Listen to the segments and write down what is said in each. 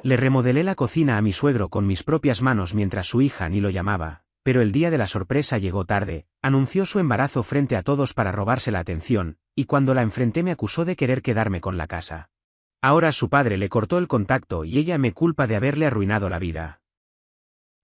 Le remodelé la cocina a mi suegro con mis propias manos mientras su hija ni lo llamaba, pero el día de la sorpresa llegó tarde, anunció su embarazo frente a todos para robarse la atención, y cuando la enfrenté me acusó de querer quedarme con la casa. Ahora su padre le cortó el contacto y ella me culpa de haberle arruinado la vida.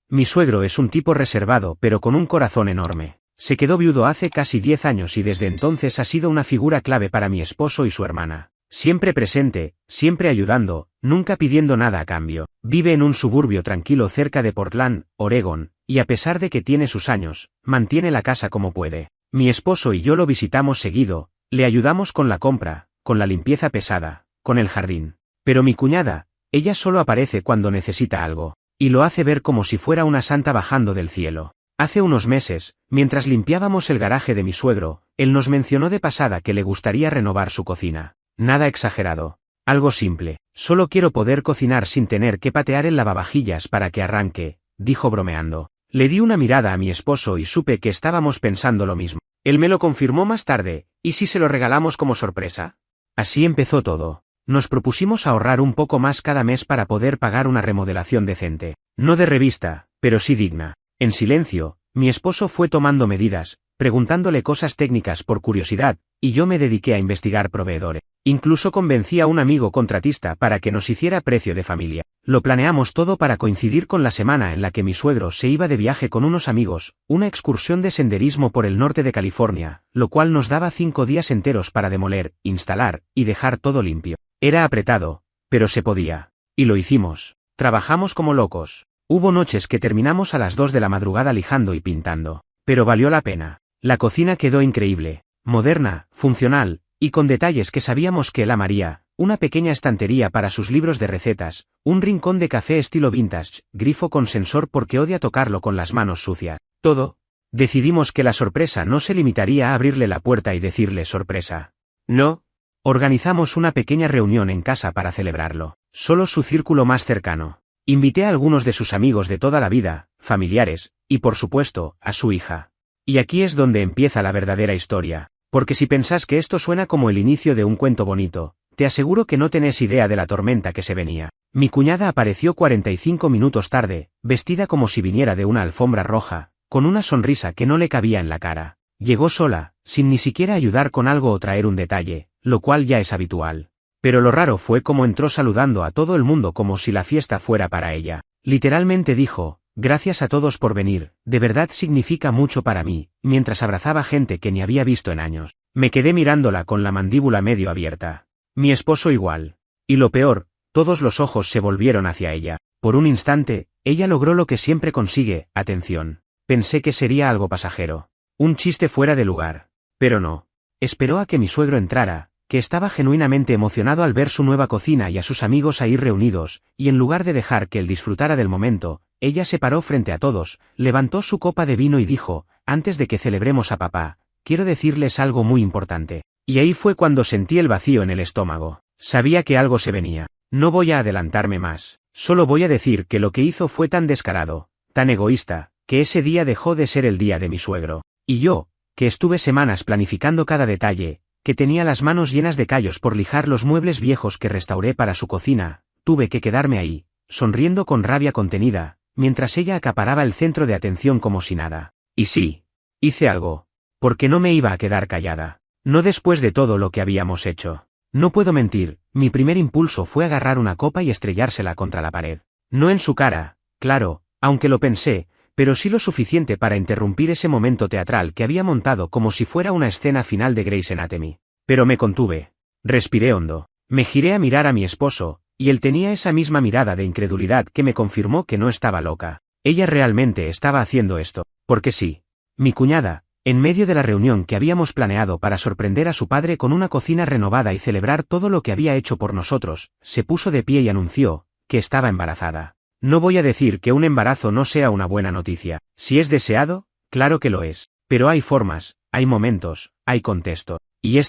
Mi suegro es un tipo reservado pero con un corazón enorme. Se quedó viudo hace casi 10 años y desde entonces ha sido una figura clave para mi esposo y su hermana. Siempre presente, siempre ayudando, nunca pidiendo nada a cambio. Vive en un suburbio tranquilo cerca de Portland, Oregón, y a pesar de que tiene sus años, mantiene la casa como puede. Mi esposo y yo lo visitamos seguido, le ayudamos con la compra, con la limpieza pesada, con el jardín. Pero mi cuñada, ella solo aparece cuando necesita algo, y lo hace ver como si fuera una santa bajando del cielo. Hace unos meses, mientras limpiábamos el garaje de mi suegro, él nos mencionó de pasada que le gustaría renovar su cocina. Nada exagerado. Algo simple. Solo quiero poder cocinar sin tener que patear el lavavajillas para que arranque, dijo bromeando. Le di una mirada a mi esposo y supe que estábamos pensando lo mismo. Él me lo confirmó más tarde, ¿y si se lo regalamos como sorpresa? Así empezó todo. Nos propusimos ahorrar un poco más cada mes para poder pagar una remodelación decente. No de revista, pero sí digna. En silencio, mi esposo fue tomando medidas, preguntándole cosas técnicas por curiosidad, y yo me dediqué a investigar proveedores. Incluso convencí a un amigo contratista para que nos hiciera precio de familia. Lo planeamos todo para coincidir con la semana en la que mi suegro se iba de viaje con unos amigos, una excursión de senderismo por el norte de California, lo cual nos daba 5 días enteros para demoler, instalar, y dejar todo limpio. Era apretado, pero se podía. Y lo hicimos. Trabajamos como locos. Hubo noches que terminamos a las 2 de la madrugada lijando y pintando. Pero valió la pena. La cocina quedó increíble, moderna, funcional, y con detalles que sabíamos que él amaría, una pequeña estantería para sus libros de recetas, un rincón de café estilo vintage, grifo con sensor porque odia tocarlo con las manos sucias. Todo. Decidimos que la sorpresa no se limitaría a abrirle la puerta y decirle sorpresa. No. Organizamos una pequeña reunión en casa para celebrarlo. Solo su círculo más cercano. Invité a algunos de sus amigos de toda la vida, familiares, y por supuesto, a su hija. Y aquí es donde empieza la verdadera historia, porque si pensás que esto suena como el inicio de un cuento bonito, te aseguro que no tenés idea de la tormenta que se venía. Mi cuñada apareció 45 minutos tarde, vestida como si viniera de una alfombra roja, con una sonrisa que no le cabía en la cara. Llegó sola, sin ni siquiera ayudar con algo o traer un detalle, lo cual ya es habitual. Pero lo raro fue cómo entró saludando a todo el mundo como si la fiesta fuera para ella. Literalmente dijo: gracias a todos por venir, de verdad significa mucho para mí, mientras abrazaba gente que ni había visto en años. Me quedé mirándola con la mandíbula medio abierta. Mi esposo igual. Y lo peor, todos los ojos se volvieron hacia ella. Por un instante, ella logró lo que siempre consigue, atención. Pensé que sería algo pasajero. Un chiste fuera de lugar. Pero no. Esperó a que mi suegro entrara, que estaba genuinamente emocionado al ver su nueva cocina y a sus amigos ahí reunidos, y en lugar de dejar que él disfrutara del momento, ella se paró frente a todos, levantó su copa de vino y dijo: antes de que celebremos a papá, quiero decirles algo muy importante. Y ahí fue cuando sentí el vacío en el estómago. Sabía que algo se venía. No voy a adelantarme más, solo voy a decir que lo que hizo fue tan descarado, tan egoísta, que ese día dejó de ser el día de mi suegro. Y yo, que estuve semanas planificando cada detalle, que tenía las manos llenas de callos por lijar los muebles viejos que restauré para su cocina, tuve que quedarme ahí, sonriendo con rabia contenida, mientras ella acaparaba el centro de atención como si nada. Y sí, hice algo. Porque no me iba a quedar callada. No después de todo lo que habíamos hecho. No puedo mentir, mi primer impulso fue agarrar una copa y estrellársela contra la pared. No en su cara, claro, aunque lo pensé, pero sí lo suficiente para interrumpir ese momento teatral que había montado como si fuera una escena final de Grey's Anatomy. Pero me contuve. Respiré hondo. Me giré a mirar a mi esposo, y él tenía esa misma mirada de incredulidad que me confirmó que no estaba loca. Ella realmente estaba haciendo esto, porque sí. Mi cuñada, en medio de la reunión que habíamos planeado para sorprender a su padre con una cocina renovada y celebrar todo lo que había hecho por nosotros, se puso de pie y anunció que estaba embarazada. No voy a decir que un embarazo no sea una buena noticia. Si es deseado, claro que lo es. Pero hay formas, hay momentos, hay contexto. Y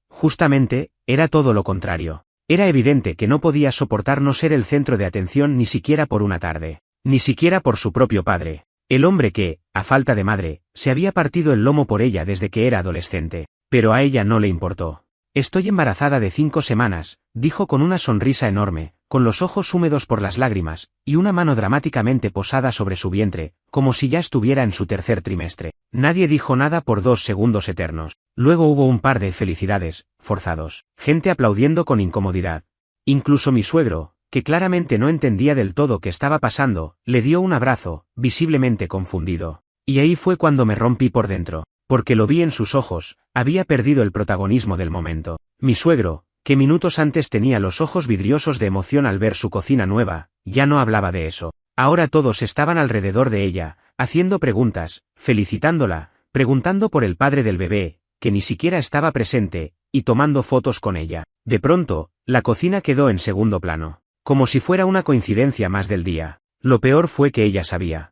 justamente, era todo lo contrario. Era evidente que no podía soportar no ser el centro de atención ni siquiera por una tarde. Ni siquiera por su propio padre. El hombre que, a falta de madre, se había partido el lomo por ella desde que era adolescente. Pero a ella no le importó. Estoy embarazada de 5 semanas, dijo con una sonrisa enorme, con los ojos húmedos por las lágrimas, y una mano dramáticamente posada sobre su vientre, como si ya estuviera en su tercer trimestre. Nadie dijo nada por 2 segundos eternos. Luego hubo un par de felicidades, forzados. Gente aplaudiendo con incomodidad. Incluso mi suegro, que claramente no entendía del todo qué estaba pasando, le dio un abrazo, visiblemente confundido. Y ahí fue cuando me rompí por dentro. Porque lo vi en sus ojos, había perdido el protagonismo del momento. Mi suegro, que minutos antes tenía los ojos vidriosos de emoción al ver su cocina nueva, ya no hablaba de eso. Ahora todos estaban alrededor de ella, haciendo preguntas, felicitándola, preguntando por el padre del bebé, que ni siquiera estaba presente, y tomando fotos con ella. De pronto, la cocina quedó en segundo plano, como si fuera una coincidencia más del día. Lo peor fue que ella sabía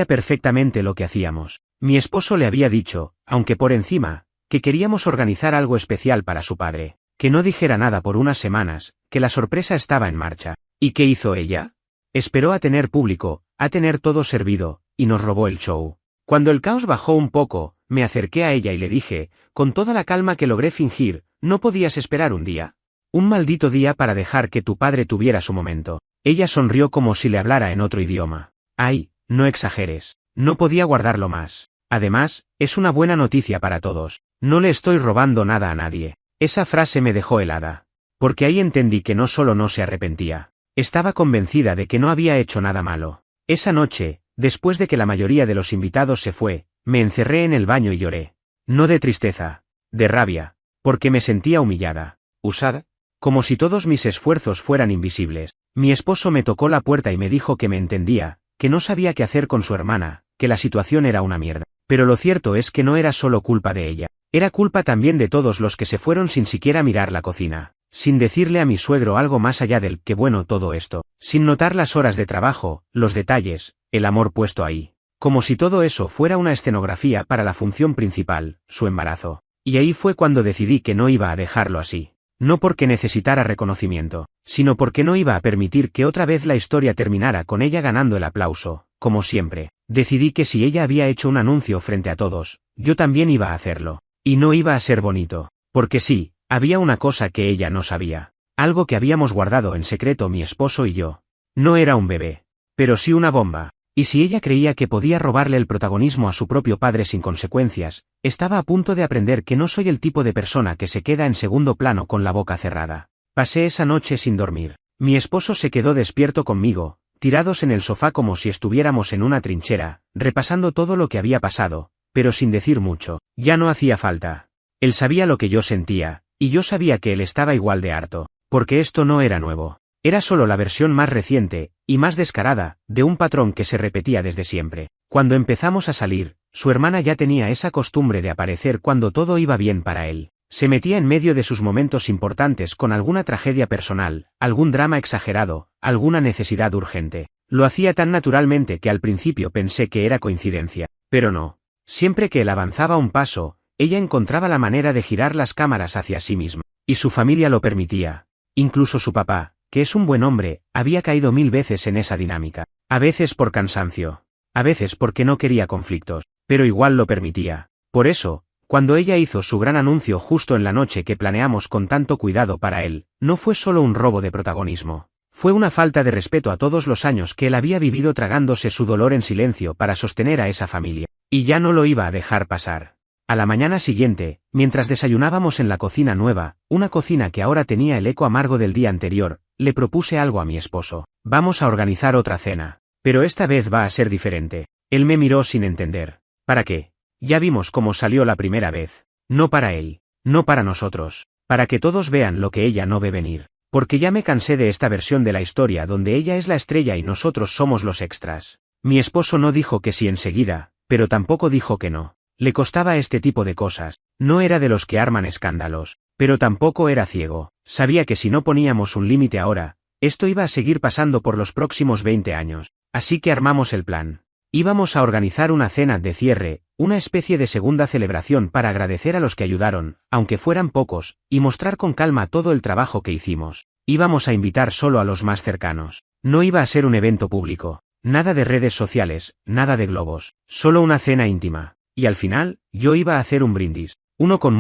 perfectamente lo que hacíamos. Mi esposo le había dicho, aunque por encima, que queríamos organizar algo especial para su padre, que no dijera nada por unas semanas, que la sorpresa estaba en marcha. ¿Y qué hizo ella? Esperó a tener público, a tener todo servido, y nos robó el show. Cuando el caos bajó un poco, me acerqué a ella y le dije, con toda la calma que logré fingir, ¿no podías esperar un día? Un maldito día para dejar que tu padre tuviera su momento. Ella sonrió como si le hablara en otro idioma. Ay, no exageres. No podía guardarlo más. Además, es una buena noticia para todos. No le estoy robando nada a nadie. Esa frase me dejó helada. Porque ahí entendí que no solo no se arrepentía. Estaba convencida de que no había hecho nada malo. Esa noche, después de que la mayoría de los invitados se fue, me encerré en el baño y lloré. No de tristeza, de rabia, porque me sentía humillada, usada, como si todos mis esfuerzos fueran invisibles. Mi esposo me tocó la puerta y me dijo que me entendía, que no sabía qué hacer con su hermana, que la situación era una mierda. Pero lo cierto es que no era solo culpa de ella, era culpa también de todos los que se fueron sin siquiera mirar la cocina, sin decirle a mi suegro algo más allá del "qué bueno todo esto", sin notar las horas de trabajo, los detalles, el amor puesto ahí. Como si todo eso fuera una escenografía para la función principal, su embarazo. Y ahí fue cuando decidí que no iba a dejarlo así. No porque necesitara reconocimiento, sino porque no iba a permitir que otra vez la historia terminara con ella ganando el aplauso, como siempre. Decidí que si ella había hecho un anuncio frente a todos, yo también iba a hacerlo. Y no iba a ser bonito. Porque sí, había una cosa que ella no sabía. Algo que habíamos guardado en secreto mi esposo y yo. No era un bebé. Pero sí una bomba. Y si ella creía que podía robarle el protagonismo a su propio padre sin consecuencias, estaba a punto de aprender que no soy el tipo de persona que se queda en segundo plano con la boca cerrada. Pasé esa noche sin dormir. Mi esposo se quedó despierto conmigo, tirados en el sofá como si estuviéramos en una trinchera, repasando todo lo que había pasado, pero sin decir mucho. Ya no hacía falta. Él sabía lo que yo sentía, y yo sabía que él estaba igual de harto, porque esto no era nuevo. Era solo la versión más reciente, y más descarada, de un patrón que se repetía desde siempre. Cuando empezamos a salir, su hermana ya tenía esa costumbre de aparecer cuando todo iba bien para él. Se metía en medio de sus momentos importantes con alguna tragedia personal, algún drama exagerado, alguna necesidad urgente. Lo hacía tan naturalmente que al principio pensé que era coincidencia, pero no. Siempre que él avanzaba un paso, ella encontraba la manera de girar las cámaras hacia sí misma. Y su familia lo permitía. Incluso su papá, que es un buen hombre, había caído 1000 veces en esa dinámica. A veces por cansancio. A veces porque no quería conflictos. Pero igual lo permitía. Por eso, cuando ella hizo su gran anuncio justo en la noche que planeamos con tanto cuidado para él, no fue solo un robo de protagonismo. Fue una falta de respeto a todos los años que él había vivido tragándose su dolor en silencio para sostener a esa familia. Y ya no lo iba a dejar pasar. A la mañana siguiente, mientras desayunábamos en la cocina nueva, una cocina que ahora tenía el eco amargo del día anterior, le propuse algo a mi esposo. Vamos a organizar otra cena. Pero esta vez va a ser diferente. Él me miró sin entender. ¿Para qué? Ya vimos cómo salió la primera vez. No para él. No para nosotros. Para que todos vean lo que ella no ve venir. Porque ya me cansé de esta versión de la historia donde ella es la estrella y nosotros somos los extras. Mi esposo no dijo que sí enseguida, pero tampoco dijo que no. Le costaba este tipo de cosas. No era de los que arman escándalos, pero tampoco era ciego. Sabía que si no poníamos un límite ahora, esto iba a seguir pasando por los próximos 20 años. Así que armamos el plan. Íbamos a organizar una cena de cierre, una especie de segunda celebración para agradecer a los que ayudaron, aunque fueran pocos, y mostrar con calma todo el trabajo que hicimos. Íbamos a invitar solo a los más cercanos. No iba a ser un evento público. Nada de redes sociales, nada de globos. Solo una cena íntima. Y al final, yo iba a hacer un brindis. Uno con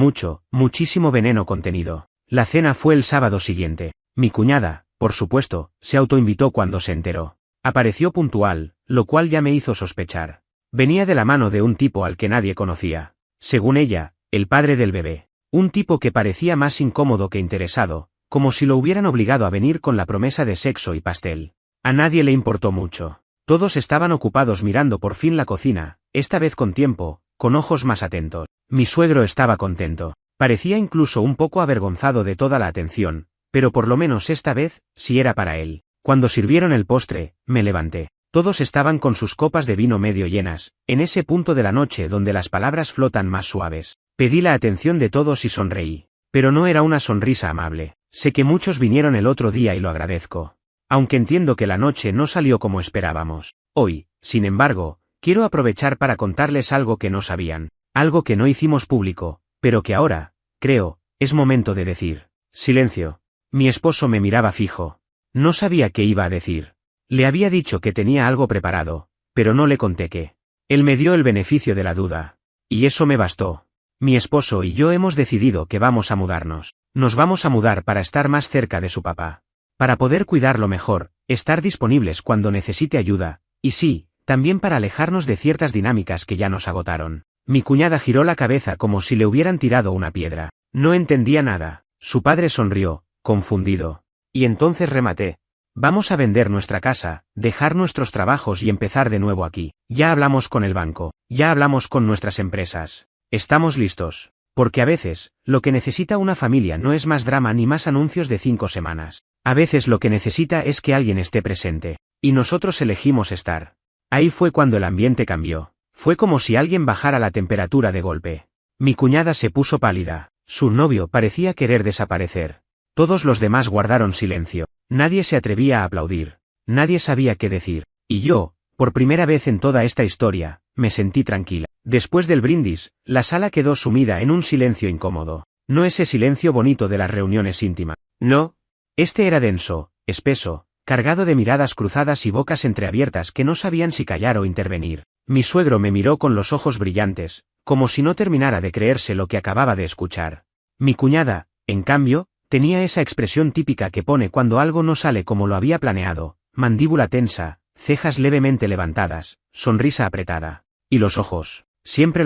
muchísimo veneno contenido. La cena fue el sábado siguiente. Mi cuñada, por supuesto, se autoinvitó cuando se enteró. Apareció puntual, lo cual ya me hizo sospechar. Venía de la mano de un tipo al que nadie conocía. Según ella, el padre del bebé. Un tipo que parecía más incómodo que interesado, como si lo hubieran obligado a venir con la promesa de sexo y pastel. A nadie le importó mucho. Todos estaban ocupados mirando por fin la cocina, esta vez con tiempo, con ojos más atentos. Mi suegro estaba contento. Parecía incluso un poco avergonzado de toda la atención, pero por lo menos esta vez, sí era para él. Cuando sirvieron el postre, me levanté. Todos estaban con sus copas de vino medio llenas, en ese punto de la noche donde las palabras flotan más suaves. Pedí la atención de todos y sonreí. Pero no era una sonrisa amable. Sé que muchos vinieron el otro día y lo agradezco. Aunque entiendo que la noche no salió como esperábamos. Hoy, sin embargo, quiero aprovechar para contarles algo que no sabían. Algo que no hicimos público, pero que ahora, creo, es momento de decir. Silencio. Mi esposo me miraba fijo. No sabía qué iba a decir. Le había dicho que tenía algo preparado, pero no le conté qué. Él me dio el beneficio de la duda. Y eso me bastó. Mi esposo y yo hemos decidido que vamos a mudarnos. Nos vamos a mudar para estar más cerca de su papá. Para poder cuidarlo mejor, estar disponibles cuando necesite ayuda, y sí, también para alejarnos de ciertas dinámicas que ya nos agotaron. Mi cuñada giró la cabeza como si le hubieran tirado una piedra. No entendía nada. Su padre sonrió, confundido. Y entonces rematé. Vamos a vender nuestra casa, dejar nuestros trabajos y empezar de nuevo aquí. Ya hablamos con el banco, ya hablamos con nuestras empresas. Estamos listos. Porque a veces, lo que necesita una familia no es más drama ni más anuncios de 5 semanas. A veces lo que necesita es que alguien esté presente. Y nosotros elegimos estar. Ahí fue cuando el ambiente cambió. Fue como si alguien bajara la temperatura de golpe. Mi cuñada se puso pálida. Su novio parecía querer desaparecer. Todos los demás guardaron silencio. Nadie se atrevía a aplaudir. Nadie sabía qué decir. Y yo, por primera vez en toda esta historia, me sentí tranquila. Después del brindis, la sala quedó sumida en un silencio incómodo. No ese silencio bonito de las reuniones íntimas. No. Este era denso, espeso, cargado de miradas cruzadas y bocas entreabiertas que no sabían si callar o intervenir. Mi suegro me miró con los ojos brillantes, como si no terminara de creerse lo que acababa de escuchar. Mi cuñada, en cambio, tenía esa expresión típica que pone cuando algo no sale como lo había planeado, mandíbula tensa, cejas levemente levantadas, sonrisa apretada. Y los ojos, siempre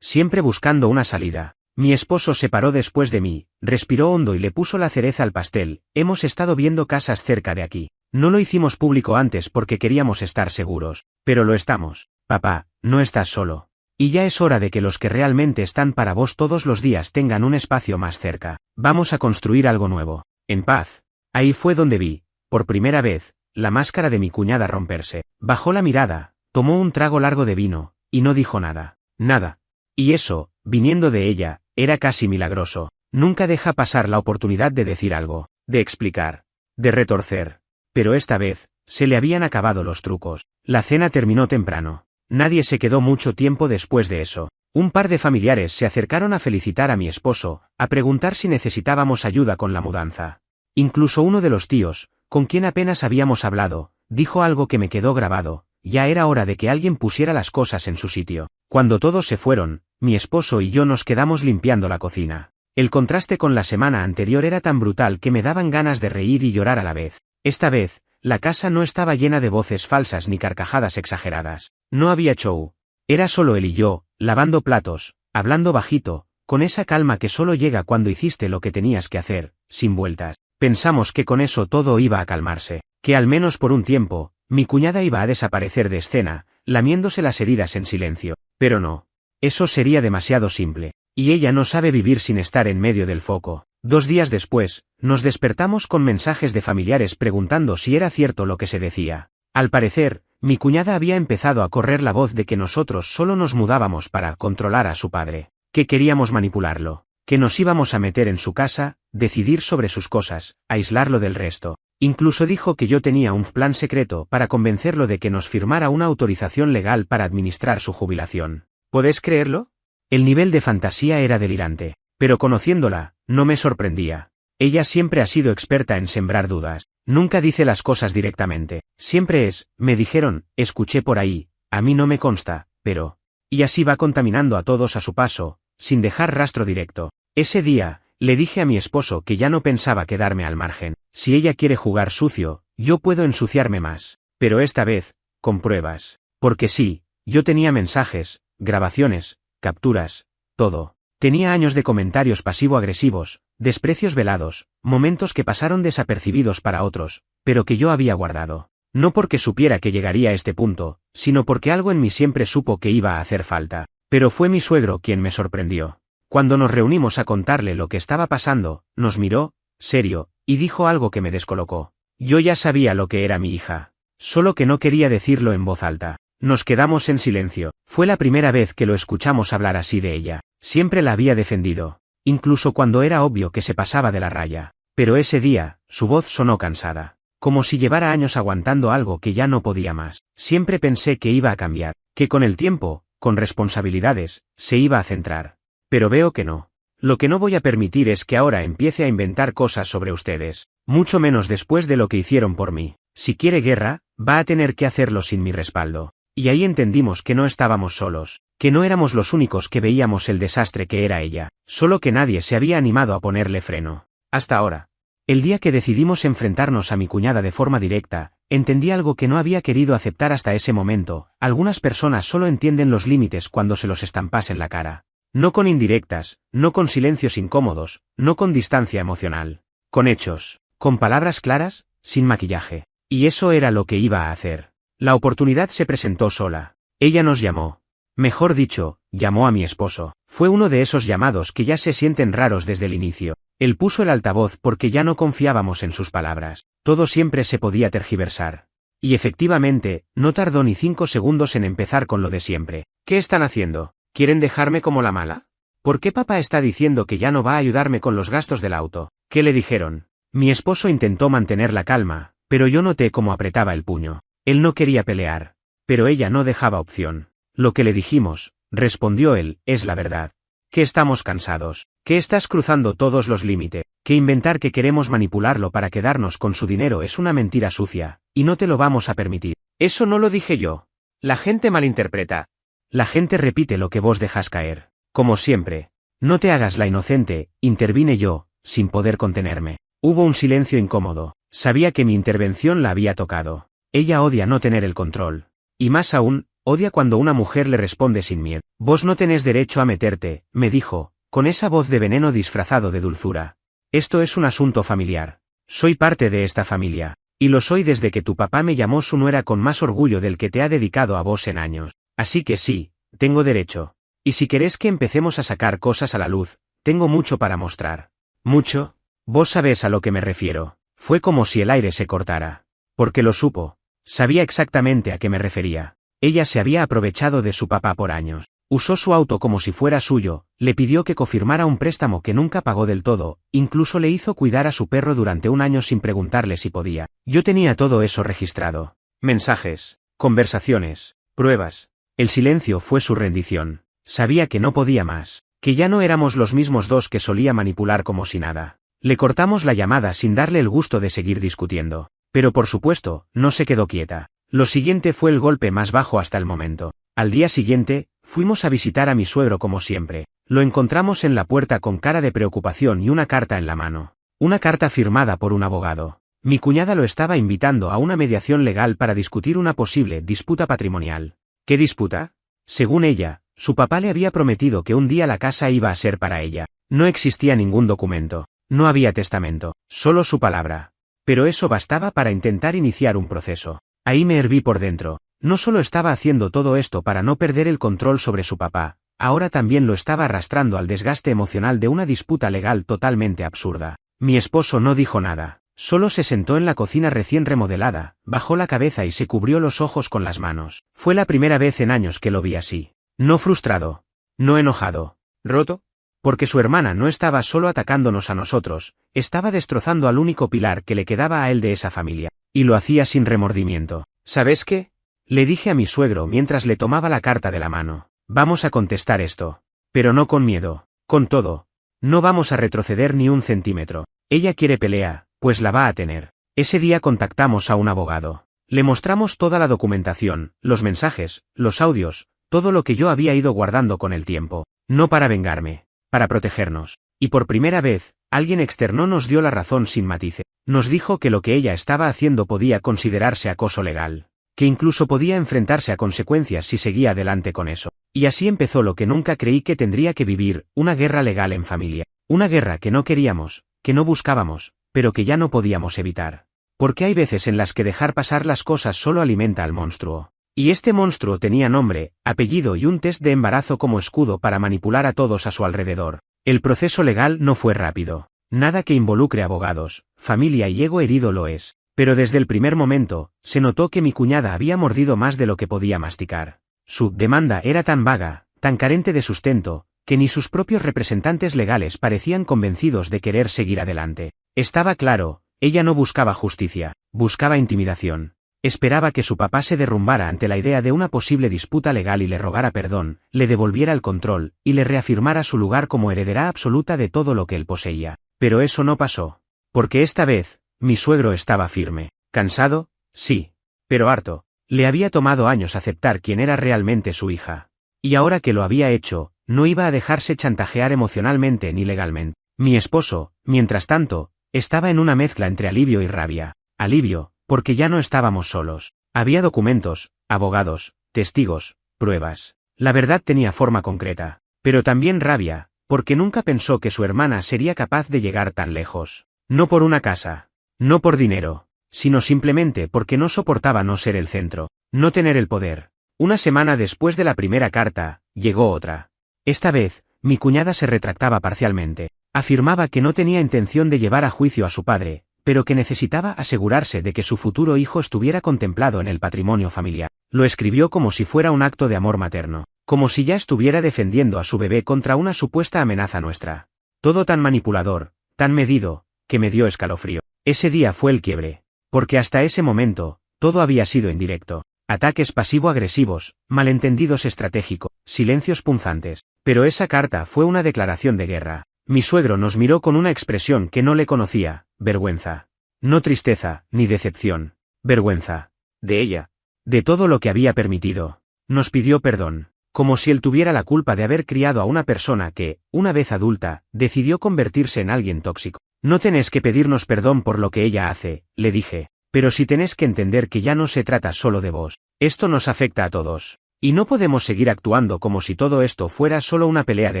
buscando una salida. Mi esposo se paró después de mí, respiró hondo y le puso la cereza al pastel. Hemos estado viendo casas cerca de aquí. No lo hicimos público antes porque queríamos estar seguros, pero lo estamos. Papá, no estás solo. Y ya es hora de que los que realmente están para vos todos los días tengan un espacio más cerca. Vamos a construir algo nuevo. En paz. Ahí fue donde vi, por primera vez, la máscara de mi cuñada romperse. Bajó la mirada, tomó un trago largo de vino, y no dijo nada. Nada. Y eso, viniendo de ella, era casi milagroso. Nunca deja pasar la oportunidad de decir algo, de explicar, de retorcer. Pero esta vez, se le habían acabado los trucos. La cena terminó temprano. Nadie se quedó mucho tiempo después de eso. Un par de familiares se acercaron a felicitar a mi esposo, a preguntar si necesitábamos ayuda con la mudanza. Incluso uno de los tíos, con quien apenas habíamos hablado, dijo algo que me quedó grabado. Ya era hora de que alguien pusiera las cosas en su sitio. Cuando todos se fueron, mi esposo y yo nos quedamos limpiando la cocina. El contraste con la semana anterior era tan brutal que me daban ganas de reír y llorar a la vez. Esta vez, la casa no estaba llena de voces falsas ni carcajadas exageradas. No había show. Era solo él y yo, lavando platos, hablando bajito, con esa calma que solo llega cuando hiciste lo que tenías que hacer, sin vueltas. Pensamos que con eso todo iba a calmarse, que al menos por un tiempo, mi cuñada iba a desaparecer de escena, lamiéndose las heridas en silencio. Pero no. Eso sería demasiado simple. Y ella no sabe vivir sin estar en medio del foco. 2 días después, nos despertamos con mensajes de familiares preguntando si era cierto lo que se decía. Al parecer, mi cuñada había empezado a correr la voz de que nosotros solo nos mudábamos para controlar a su padre, que queríamos manipularlo, que nos íbamos a meter en su casa, decidir sobre sus cosas, aislarlo del resto. Incluso dijo que yo tenía un plan secreto para convencerlo de que nos firmara una autorización legal para administrar su jubilación. ¿Podés creerlo? El nivel de fantasía era delirante, pero conociéndola, no me sorprendía. Ella siempre ha sido experta en sembrar dudas. Nunca dice las cosas directamente. Siempre es, me dijeron, escuché por ahí, a mí no me consta, pero... Y así va contaminando a todos a su paso, sin dejar rastro directo. Ese día, le dije a mi esposo que ya no pensaba quedarme al margen. Si ella quiere jugar sucio, yo puedo ensuciarme más. Pero esta vez, con pruebas. Porque sí, yo tenía mensajes, grabaciones, capturas, todo. Tenía años de comentarios pasivo-agresivos, desprecios velados, momentos que pasaron desapercibidos para otros, pero que yo había guardado. No porque supiera que llegaría a este punto, sino porque algo en mí siempre supo que iba a hacer falta. Pero fue mi suegro quien me sorprendió. Cuando nos reunimos a contarle lo que estaba pasando, nos miró, serio, y dijo algo que me descolocó. Yo ya sabía lo que era mi hija. Solo que no quería decirlo en voz alta. Nos quedamos en silencio. Fue la primera vez que lo escuchamos hablar así de ella. Siempre la había defendido. Incluso cuando era obvio que se pasaba de la raya. Pero ese día, su voz sonó cansada. Como si llevara años aguantando algo que ya no podía más. Siempre pensé que iba a cambiar. Que con el tiempo, con responsabilidades, se iba a centrar. Pero veo que no. Lo que no voy a permitir es que ahora empiece a inventar cosas sobre ustedes. Mucho menos después de lo que hicieron por mí. Si quiere guerra, va a tener que hacerlo sin mi respaldo. Y ahí entendimos que no estábamos solos, que no éramos los únicos que veíamos el desastre que era ella, solo que nadie se había animado a ponerle freno. Hasta ahora. El día que decidimos enfrentarnos a mi cuñada de forma directa, entendí algo que no había querido aceptar hasta ese momento. Algunas personas solo entienden los límites cuando se los estampas en la cara. No con indirectas, no con silencios incómodos, no con distancia emocional. Con hechos, con palabras claras, sin maquillaje. Y eso era lo que iba a hacer. La oportunidad se presentó sola. Ella nos llamó. Mejor dicho, llamó a mi esposo. Fue uno de esos llamados que ya se sienten raros desde el inicio. Él puso el altavoz porque ya no confiábamos en sus palabras. Todo siempre se podía tergiversar. Y efectivamente, no tardó ni 5 segundos en empezar con lo de siempre. ¿Qué están haciendo? ¿Quieren dejarme como la mala? ¿Por qué papá está diciendo que ya no va a ayudarme con los gastos del auto? ¿Qué le dijeron? Mi esposo intentó mantener la calma, pero yo noté cómo apretaba el puño. Él no quería pelear. Pero ella no dejaba opción. Lo que le dijimos, respondió él, es la verdad. Que estamos cansados. Que estás cruzando todos los límites. Que inventar que queremos manipularlo para quedarnos con su dinero es una mentira sucia, y no te lo vamos a permitir. Eso no lo dije yo. La gente malinterpreta. La gente repite lo que vos dejas caer. Como siempre. No te hagas la inocente, intervine yo, sin poder contenerme. Hubo un silencio incómodo. Sabía que mi intervención la había tocado. Ella odia no tener el control. Y más aún, odia cuando una mujer le responde sin miedo. Vos no tenés derecho a meterte, me dijo, con esa voz de veneno disfrazado de dulzura. Esto es un asunto familiar. Soy parte de esta familia. Y lo soy desde que tu papá me llamó su nuera con más orgullo del que te ha dedicado a vos en años. Así que sí, tengo derecho. Y si querés que empecemos a sacar cosas a la luz, tengo mucho para mostrar. ¿Mucho? Vos sabés a lo que me refiero. Fue como si el aire se cortara. Porque lo supo. Sabía exactamente a qué me refería. Ella se había aprovechado de su papá por años. Usó su auto como si fuera suyo, le pidió que cofirmara un préstamo que nunca pagó del todo, incluso le hizo cuidar a su perro durante un año sin preguntarle si podía. Yo tenía todo eso registrado. Mensajes, conversaciones, pruebas. El silencio fue su rendición. Sabía que no podía más, que ya no éramos los mismos dos que solía manipular como si nada. Le cortamos la llamada sin darle el gusto de seguir discutiendo. Pero por supuesto, no se quedó quieta. Lo siguiente fue el golpe más bajo hasta el momento. Al día siguiente, fuimos a visitar a mi suegro como siempre. Lo encontramos en la puerta con cara de preocupación y una carta en la mano. Una carta firmada por un abogado. Mi cuñada lo estaba invitando a una mediación legal para discutir una posible disputa patrimonial. ¿Qué disputa? Según ella, su papá le había prometido que un día la casa iba a ser para ella. No existía ningún documento. No había testamento. Solo su palabra. Pero eso bastaba para intentar iniciar un proceso. Ahí me herví por dentro. No solo estaba haciendo todo esto para no perder el control sobre su papá, ahora también lo estaba arrastrando al desgaste emocional de una disputa legal totalmente absurda. Mi esposo no dijo nada. Solo se sentó en la cocina recién remodelada, bajó la cabeza y se cubrió los ojos con las manos. Fue la primera vez en años que lo vi así. No frustrado. No enojado. ¿Roto? Porque su hermana no estaba solo atacándonos a nosotros, estaba destrozando al único pilar que le quedaba a él de esa familia. Y lo hacía sin remordimiento. ¿Sabes qué? Le dije a mi suegro mientras le tomaba la carta de la mano. Vamos a contestar esto. Pero no con miedo. Con todo. No vamos a retroceder ni un centímetro. Ella quiere pelea, pues la va a tener. Ese día contactamos a un abogado. Le mostramos toda la documentación, los mensajes, los audios, todo lo que yo había ido guardando con el tiempo. No para vengarme, para protegernos. Y por primera vez, alguien externo nos dio la razón sin matices. Nos dijo que lo que ella estaba haciendo podía considerarse acoso legal, que incluso podía enfrentarse a consecuencias si seguía adelante con eso. Y así empezó lo que nunca creí que tendría que vivir, una guerra legal en familia. Una guerra que no queríamos, que no buscábamos, pero que ya no podíamos evitar. Porque hay veces en las que dejar pasar las cosas solo alimenta al monstruo. Y este monstruo tenía nombre, apellido y un test de embarazo como escudo para manipular a todos a su alrededor. El proceso legal no fue rápido. Nada que involucre abogados, familia y ego herido lo es. Pero desde el primer momento, se notó que mi cuñada había mordido más de lo que podía masticar. Su demanda era tan vaga, tan carente de sustento, que ni sus propios representantes legales parecían convencidos de querer seguir adelante. Estaba claro, ella no buscaba justicia, buscaba intimidación. Esperaba que su papá se derrumbara ante la idea de una posible disputa legal y le rogara perdón, le devolviera el control, y le reafirmara su lugar como heredera absoluta de todo lo que él poseía. Pero eso no pasó. Porque esta vez, mi suegro estaba firme. Cansado, sí. Pero harto. Le había tomado años aceptar quién era realmente su hija. Y ahora que lo había hecho, no iba a dejarse chantajear emocionalmente ni legalmente. Mi esposo, mientras tanto, estaba en una mezcla entre alivio y rabia. Alivio, porque ya no estábamos solos. Había documentos, abogados, testigos, pruebas. La verdad tenía forma concreta. Pero también rabia, porque nunca pensó que su hermana sería capaz de llegar tan lejos. No por una casa. No por dinero. Sino simplemente porque no soportaba no ser el centro. No tener el poder. Una semana después de la primera carta, llegó otra. Esta vez, mi cuñada se retractaba parcialmente. Afirmaba que no tenía intención de llevar a juicio a su padre, pero que necesitaba asegurarse de que su futuro hijo estuviera contemplado en el patrimonio familiar. Lo escribió como si fuera un acto de amor materno, como si ya estuviera defendiendo a su bebé contra una supuesta amenaza nuestra. Todo tan manipulador, tan medido, que me dio escalofrío. Ese día fue el quiebre, porque hasta ese momento, todo había sido indirecto. Ataques pasivo-agresivos, malentendidos estratégicos, silencios punzantes. Pero esa carta fue una declaración de guerra. Mi suegro nos miró con una expresión que no le conocía, vergüenza. No tristeza, ni decepción. Vergüenza. De ella. De todo lo que había permitido. Nos pidió perdón. Como si él tuviera la culpa de haber criado a una persona que, una vez adulta, decidió convertirse en alguien tóxico. No tenés que pedirnos perdón por lo que ella hace, le dije. Pero sí tenés que entender que ya no se trata solo de vos. Esto nos afecta a todos. Y no podemos seguir actuando como si todo esto fuera solo una pelea de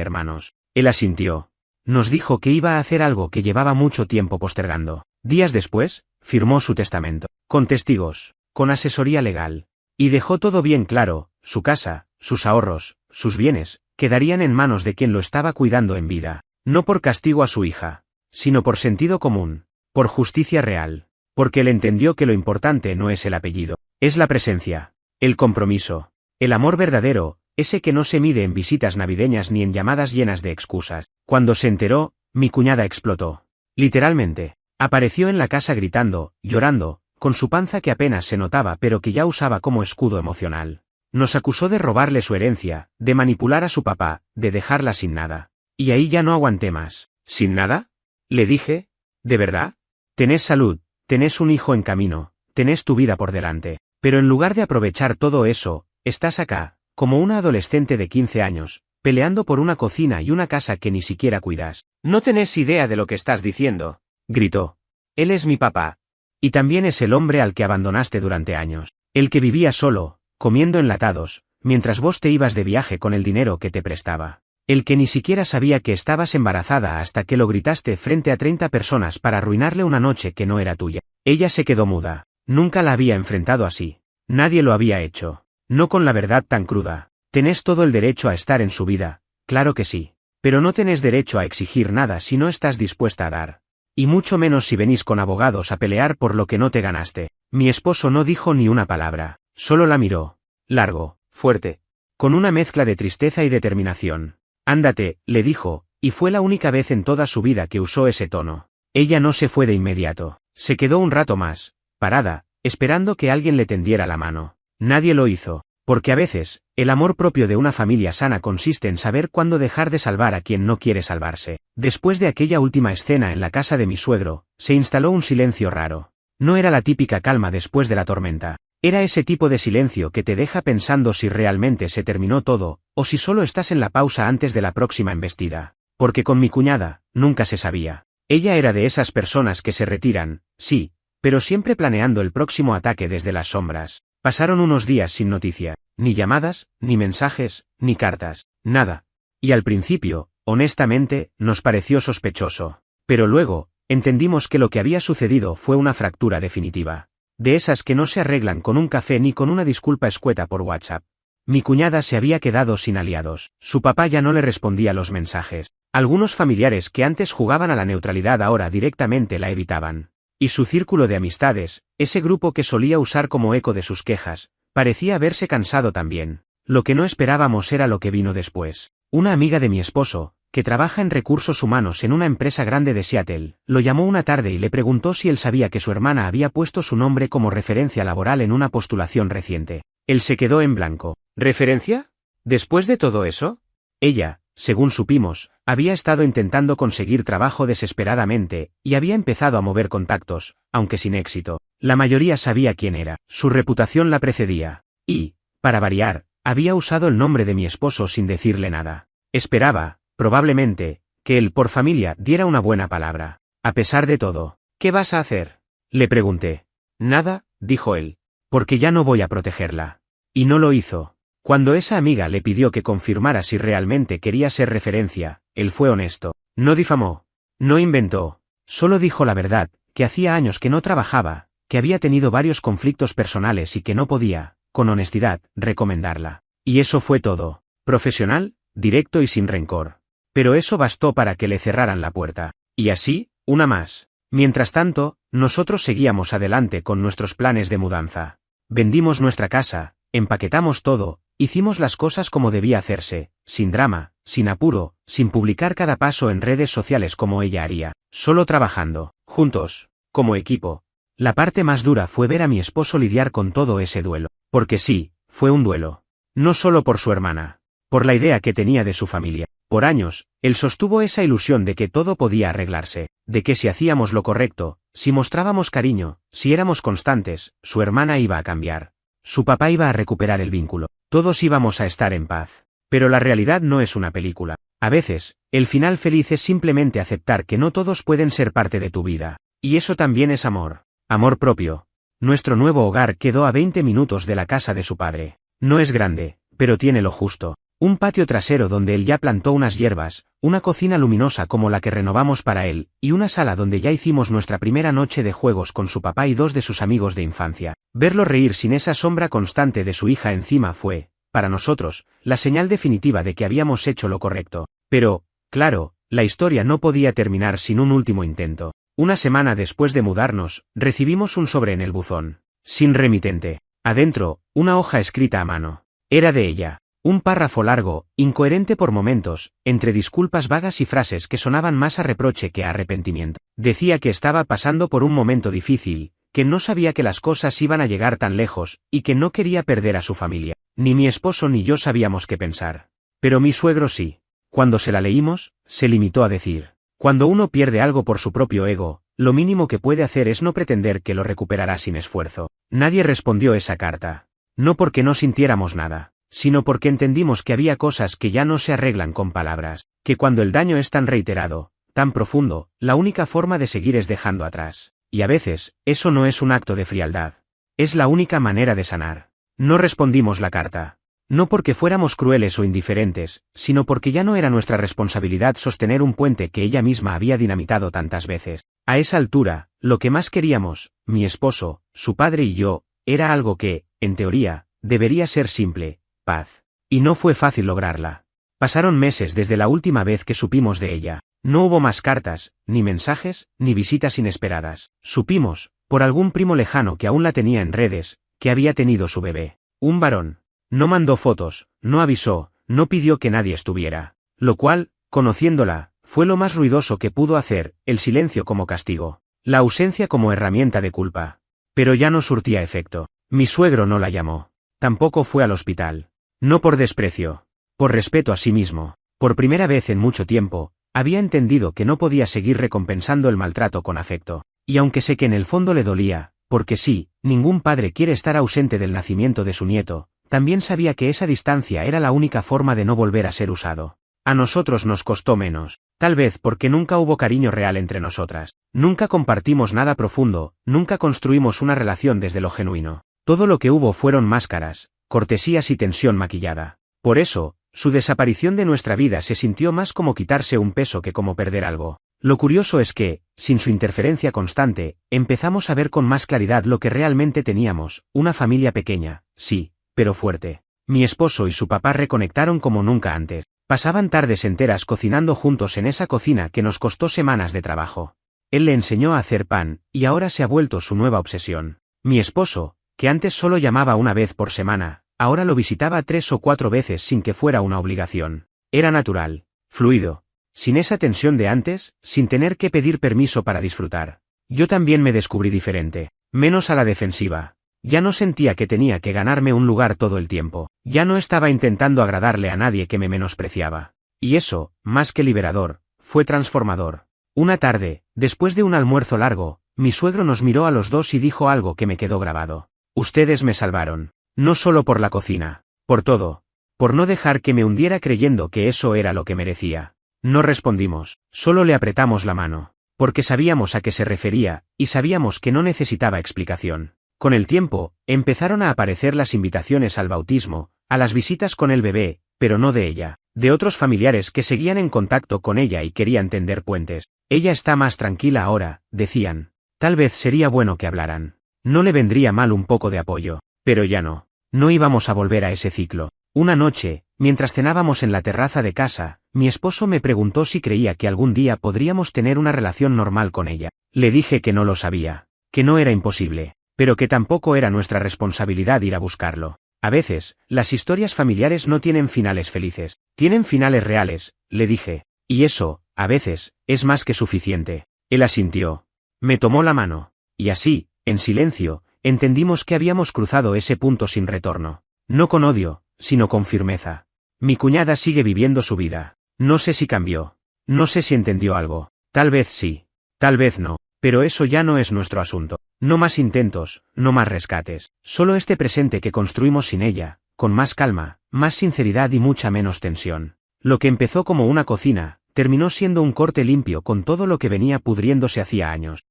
hermanos. Él asintió. Nos dijo que iba a hacer algo que llevaba mucho tiempo postergando. Días después, firmó su testamento. Con testigos, con asesoría legal. Y dejó todo bien claro, su casa, sus ahorros, sus bienes, quedarían en manos de quien lo estaba cuidando en vida. No por castigo a su hija, sino por sentido común, por justicia real. Porque él entendió que lo importante no es el apellido, es la presencia, el compromiso, el amor verdadero, ese que no se mide en visitas navideñas ni en llamadas llenas de excusas. Cuando se enteró, mi cuñada explotó. Literalmente, apareció en la casa gritando, llorando, con su panza que apenas se notaba pero que ya usaba como escudo emocional. Nos acusó de robarle su herencia, de manipular a su papá, de dejarla sin nada. Y ahí ya no aguanté más. ¿Sin nada? Le dije. ¿De verdad? Tenés salud. Tenés un hijo en camino, tenés tu vida por delante, pero en lugar de aprovechar todo eso, estás acá, como una adolescente de 15 años, peleando por una cocina y una casa que ni siquiera cuidas. No tenés idea de lo que estás diciendo, gritó. Él es mi papá. Y también es el hombre al que abandonaste durante años, el que vivía solo, comiendo enlatados, mientras vos te ibas de viaje con el dinero que te prestaba. El que ni siquiera sabía que estabas embarazada hasta que lo gritaste frente a 30 personas para arruinarle una noche que no era tuya. Ella se quedó muda. Nunca la había enfrentado así. Nadie lo había hecho. No con la verdad tan cruda. Tenés todo el derecho a estar en su vida, claro que sí. Pero no tenés derecho a exigir nada si no estás dispuesta a dar. Y mucho menos si venís con abogados a pelear por lo que no te ganaste. Mi esposo no dijo ni una palabra. Solo la miró. Largo, fuerte. Con una mezcla de tristeza y determinación. Ándate, le dijo, y fue la única vez en toda su vida que usó ese tono. Ella no se fue de inmediato. Se quedó un rato más, parada, esperando que alguien le tendiera la mano. Nadie lo hizo, porque a veces, el amor propio de una familia sana consiste en saber cuándo dejar de salvar a quien no quiere salvarse. Después de aquella última escena en la casa de mi suegro, se instaló un silencio raro. No era la típica calma después de la tormenta. Era ese tipo de silencio que te deja pensando si realmente se terminó todo, o si solo estás en la pausa antes de la próxima embestida. Porque con mi cuñada, nunca se sabía. Ella era de esas personas que se retiran, sí, pero siempre planeando el próximo ataque desde las sombras. Pasaron unos días sin noticia, ni llamadas, ni mensajes, ni cartas, nada. Y al principio, honestamente, nos pareció sospechoso. Pero luego, entendimos que lo que había sucedido fue una fractura definitiva. De esas que no se arreglan con un café ni con una disculpa escueta por WhatsApp. Mi cuñada se había quedado sin aliados, su papá ya no le respondía los mensajes. Algunos familiares que antes jugaban a la neutralidad ahora directamente la evitaban. Y su círculo de amistades, ese grupo que solía usar como eco de sus quejas, parecía haberse cansado también. Lo que no esperábamos era lo que vino después. Una amiga de mi esposo, que trabaja en recursos humanos en una empresa grande de Seattle, lo llamó una tarde y le preguntó si él sabía que su hermana había puesto su nombre como referencia laboral en una postulación reciente. Él se quedó en blanco. ¿Referencia? ¿Después de todo eso? Ella, según supimos, había estado intentando conseguir trabajo desesperadamente, y había empezado a mover contactos, aunque sin éxito. La mayoría sabía quién era, su reputación la precedía. Y, para variar, había usado el nombre de mi esposo sin decirle nada. Esperaba, probablemente, que él por familia diera una buena palabra. A pesar de todo, ¿qué vas a hacer? Le pregunté. Nada, dijo él. Porque ya no voy a protegerla. Y no lo hizo. Cuando esa amiga le pidió que confirmara si realmente quería ser referencia, él fue honesto. No difamó. No inventó. Solo dijo la verdad, que hacía años que no trabajaba, que había tenido varios conflictos personales y que no podía, con honestidad, recomendarla. Y eso fue todo. Profesional, directo y sin rencor. Pero eso bastó para que le cerraran la puerta. Y así, una más. Mientras tanto, nosotros seguíamos adelante con nuestros planes de mudanza. Vendimos nuestra casa, empaquetamos todo, hicimos las cosas como debía hacerse, sin drama, sin apuro, sin publicar cada paso en redes sociales como ella haría, solo trabajando, juntos, como equipo. La parte más dura fue ver a mi esposo lidiar con todo ese duelo, porque sí, fue un duelo. No solo por su hermana, por la idea que tenía de su familia. Por años, él sostuvo esa ilusión de que todo podía arreglarse, de que si hacíamos lo correcto, si mostrábamos cariño, si éramos constantes, su hermana iba a cambiar. Su papá iba a recuperar el vínculo. Todos íbamos a estar en paz. Pero la realidad no es una película. A veces, el final feliz es simplemente aceptar que no todos pueden ser parte de tu vida. Y eso también es amor. Amor propio. Nuestro nuevo hogar quedó a 20 minutos de la casa de su padre. No es grande, pero tiene lo justo. Un patio trasero donde él ya plantó unas hierbas, una cocina luminosa como la que renovamos para él, y una sala donde ya hicimos nuestra primera noche de juegos con su papá y dos de sus amigos de infancia. Verlo reír sin esa sombra constante de su hija encima fue, para nosotros, la señal definitiva de que habíamos hecho lo correcto. Pero, claro, la historia no podía terminar sin un último intento. Una semana después de mudarnos, recibimos un sobre en el buzón. Sin remitente. Adentro, una hoja escrita a mano. Era de ella. Un párrafo largo, incoherente por momentos, entre disculpas vagas y frases que sonaban más a reproche que a arrepentimiento. Decía que estaba pasando por un momento difícil, que no sabía que las cosas iban a llegar tan lejos, y que no quería perder a su familia. Ni mi esposo ni yo sabíamos qué pensar. Pero mi suegro sí. Cuando se la leímos, se limitó a decir: cuando uno pierde algo por su propio ego, lo mínimo que puede hacer es no pretender que lo recuperará sin esfuerzo. Nadie respondió esa carta. No porque no sintiéramos nada, sino porque entendimos que había cosas que ya no se arreglan con palabras, que cuando el daño es tan reiterado, tan profundo, la única forma de seguir es dejando atrás. Y a veces, eso no es un acto de frialdad. Es la única manera de sanar. No respondimos la carta. No porque fuéramos crueles o indiferentes, sino porque ya no era nuestra responsabilidad sostener un puente que ella misma había dinamitado tantas veces. A esa altura, lo que más queríamos, mi esposo, su padre y yo, era algo que, en teoría, debería ser simple: paz. Y no fue fácil lograrla. Pasaron meses desde la última vez que supimos de ella. No hubo más cartas, ni mensajes, ni visitas inesperadas. Supimos, por algún primo lejano que aún la tenía en redes, que había tenido su bebé. Un varón. No mandó fotos, no avisó, no pidió que nadie estuviera. Lo cual, conociéndola, fue lo más ruidoso que pudo hacer, el silencio como castigo. La ausencia como herramienta de culpa. Pero ya no surtía efecto. Mi suegro no la llamó. Tampoco fue al hospital. No por desprecio. Por respeto a sí mismo. Por primera vez en mucho tiempo, había entendido que no podía seguir recompensando el maltrato con afecto. Y aunque sé que en el fondo le dolía, porque sí, ningún padre quiere estar ausente del nacimiento de su nieto, también sabía que esa distancia era la única forma de no volver a ser usado. A nosotros nos costó menos, tal vez porque nunca hubo cariño real entre nosotras, nunca compartimos nada profundo, nunca construimos una relación desde lo genuino. Todo lo que hubo fueron máscaras, cortesías y tensión maquillada. Por eso, su desaparición de nuestra vida se sintió más como quitarse un peso que como perder algo. Lo curioso es que, sin su interferencia constante, empezamos a ver con más claridad lo que realmente teníamos, una familia pequeña, sí, pero fuerte. Mi esposo y su papá reconectaron como nunca antes. Pasaban tardes enteras cocinando juntos en esa cocina que nos costó semanas de trabajo. Él le enseñó a hacer pan, y ahora se ha vuelto su nueva obsesión. Mi esposo, que antes solo llamaba una vez por semana, ahora lo visitaba 3 o 4 veces sin que fuera una obligación. Era natural, fluido. Sin esa tensión de antes, sin tener que pedir permiso para disfrutar. Yo también me descubrí diferente, menos a la defensiva. Ya no sentía que tenía que ganarme un lugar todo el tiempo, ya no estaba intentando agradarle a nadie que me menospreciaba. Y eso, más que liberador, fue transformador. Una tarde, después de un almuerzo largo, mi suegro nos miró a los dos y dijo algo que me quedó grabado. Ustedes me salvaron. No solo por la cocina, por todo. Por no dejar que me hundiera creyendo que eso era lo que merecía. No respondimos, solo le apretamos la mano, porque sabíamos a qué se refería, y sabíamos que no necesitaba explicación. Con el tiempo, empezaron a aparecer las invitaciones al bautismo, a las visitas con el bebé, pero no de ella, de otros familiares que seguían en contacto con ella y querían tender puentes. Ella está más tranquila ahora, decían. Tal vez sería bueno que hablaran. No le vendría mal un poco de apoyo, pero ya no. No íbamos a volver a ese ciclo. Una noche, mientras cenábamos en la terraza de casa, mi esposo me preguntó si creía que algún día podríamos tener una relación normal con ella. Le dije que no lo sabía, que no era imposible, pero que tampoco era nuestra responsabilidad ir a buscarlo. A veces, las historias familiares no tienen finales felices, tienen finales reales, le dije, y eso, a veces, es más que suficiente. Él asintió. Me tomó la mano, y así, en silencio, entendimos que habíamos cruzado ese punto sin retorno. No con odio, sino con firmeza. Mi cuñada sigue viviendo su vida. No sé si cambió. No sé si entendió algo. Tal vez sí. Tal vez no. Pero eso ya no es nuestro asunto. No más intentos, no más rescates. Solo este presente que construimos sin ella, con más calma, más sinceridad y mucha menos tensión. Lo que empezó como una cocina, terminó siendo un corte limpio con todo lo que venía pudriéndose hacía años.